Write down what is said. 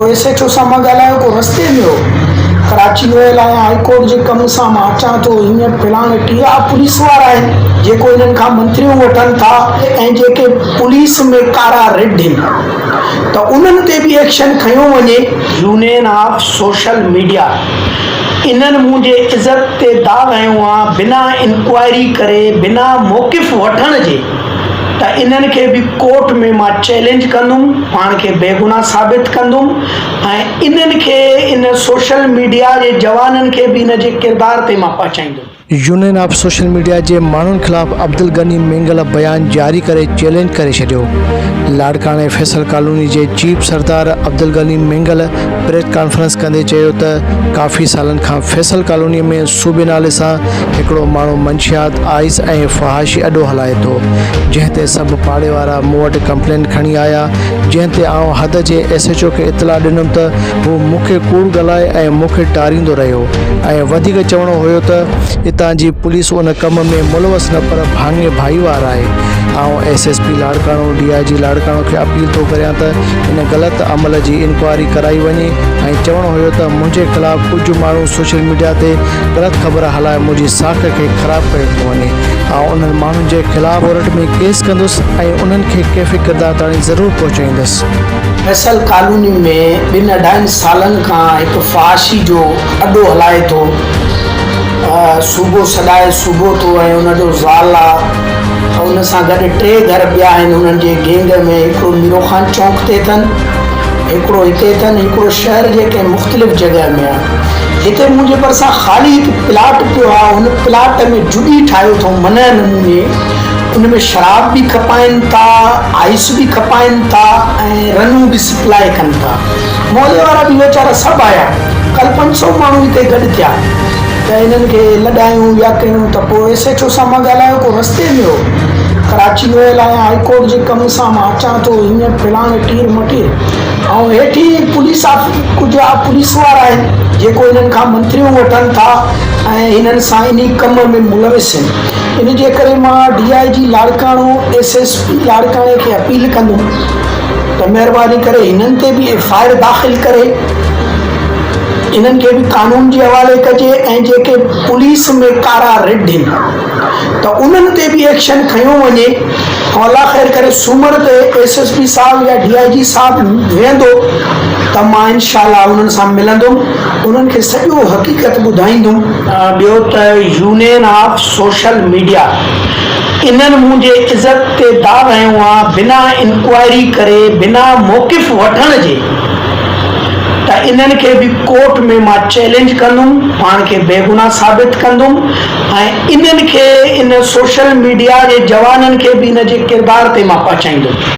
SHO सां मां ॻाल्हायो को रस्ते में हो कराची वियल आहियां हाई कोर्ट जे कम सां मां अचां थो हीअं फिलाणे टीह पुलिस वारा आहिनि जेको इन्हनि खां मंत्रियूं वठनि था ऐं जेके पुलिस में कारा रेड आहिनि त उन्हनि ते बि एक्शन खयो वञे। यूनियन ऑफ सोशल मीडिया इन्हनि मुंहिंजे इज़त ते दाग़ हयो आहे बिना इंक्वायरी करे बिना मौक़िफ़ वठण जे त इन्हनि खे बि कोर्ट में मां चैलेंज कंदुमि, पाण खे बेगुनाह साबित कंदुमि ऐं इन्हनि खे इन सोशल मीडिया जे जवाननि खे बि इन जे किरदार ते मां पहुचाईंदुमि। यूनियन ऑफ सोशल मीडिया जे माण्हुनि ख़िलाफ़ अब्दुल गनी मेंगल बयान जारी करे चैलेंज करे छॾियो। लाड़काणे फैसल कॉलोनी जे चीफ सरदार अब्दुल गनी मेंगल प्रेस कॉन्फ्रेंस कंदे चयो त काफ़ी सालनि खां फैसल कॉलोनी में सूबे नाले सां हिकिड़ो माण्हू मंशियात आइस ऐं फहाशी अॾो हलाए थो, जंहिं ते सभु पाड़े वारा मूं वटि कंप्लेन खणी आया, जंहिं ते आउं हद जे एसएचओ खे इतला ॾिनुमि त हू मूंखे कूड़ ॻाल्हाए ऐं मूंखे टारींदो रहियो ऐं वधीक चवणो हुयो त हितां जी पुलिस उन कम में मुलवस न पर भाङे भाईवार आहे। आउं एसएसपी लाड़काणो डीआईजी लाड़काणो खे अपील थो करियां त इन ग़लति अमल जी इंक्वायरी कराई वञे ऐं चवणो हुयो त मुंहिंजे ख़िलाफ़ कुझु माण्हू सोशल मीडिया ते ग़लति ख़बर हलाए मुंहिंजी साख खे ख़राबु कयो थो वञे। आउं उन्हनि माण्हुनि जे ख़िलाफ़ कोर्ट में केस कंदुसि ऐं उन्हनि खे कैफ़े किरदार ताईं ज़रूरु पहुचाईंदुसि। फैसल कॉलोनी में 2-2.5 सालनि खां हिकु फहाशी जो अॾो हलाए थो, सूबो सॾाए सूबो थो ऐं उनजो ज़ाल आहे। उन सां गॾु 3 घर ॿिया आहिनि उन्हनि जे गैंग में, हिकिड़ो मीरो खान चौक ते अथनि, हिकिड़ो हिते अथनि, हिकिड़ो शहर जे कंहिं मुख़्तलिफ़ जॻह में आहे। हिते मुंहिंजे भरिसां ख़ाली हिकु प्लाट पियो आहे, हुन प्लाट में जुड़ी ठाहियो अथऊं मन नमूने, उन में शराब बि खपाइनि था, आइस बि खपाइनि था ऐं रनूं बि सप्लाई कनि था। मौले वारा बि वीचारा सभु आया, कल 500 माण्हू हिते गॾु थिया त इन्हनि खे लॾायूं या कयूं त पोइ एसएचओ सां मां ॻाल्हायो को रस्ते में हो कराची वियल आहियां हाई कोर्ट जे कम सां मां अचां थो हीअं फिलाणे टीर मटीर ऐं हेठी पुलिस कुझु पुलिस वारा आहिनि जेको इन्हनि खां मंत्रियूं वठनि था ऐं हिननि सां इन कम में मुलविस आहिनि। इन जे करे मां डीआईजी लाड़काणो एसएसपी लाड़काणे खे अपील कंदुमि त महिरबानी करे हिननि ते बि एफआईआर दाख़िल करे इन्हनि खे बि कानून जे हवाले कजे ऐं जेके पुलिस में कारा रेड आहिनि त उन्हनि ते बि एक्शन खयो वञे। ऐं अल्लाह ख़ैर करे सूमर ते एसएसपी साहब या डीआईजी साहब वेंदो त मां इंशाअल्लाह उन्हनि सां मिलंदुमि, उन्हनि खे सॼो हक़ीक़त ॿुधाईंदुमि। ॿियो त यूनियन ऑफ सोशल मीडिया इन्हनि मुंहिंजे इज़त ते दाग़ हयो आहे बिना इंक्वायरी करे बिना मौक़िफ़ वठण जे त इन्हनि खे बि कोर्ट में मां चैलेंज कंदुमि, पाण खे बेगुनाह साबित कंदुमि ऐं इन्हनि खे इन सोशल मीडिया जे जवाननि खे बि इन जे किरदार ते मां पहुचाईंदुमि।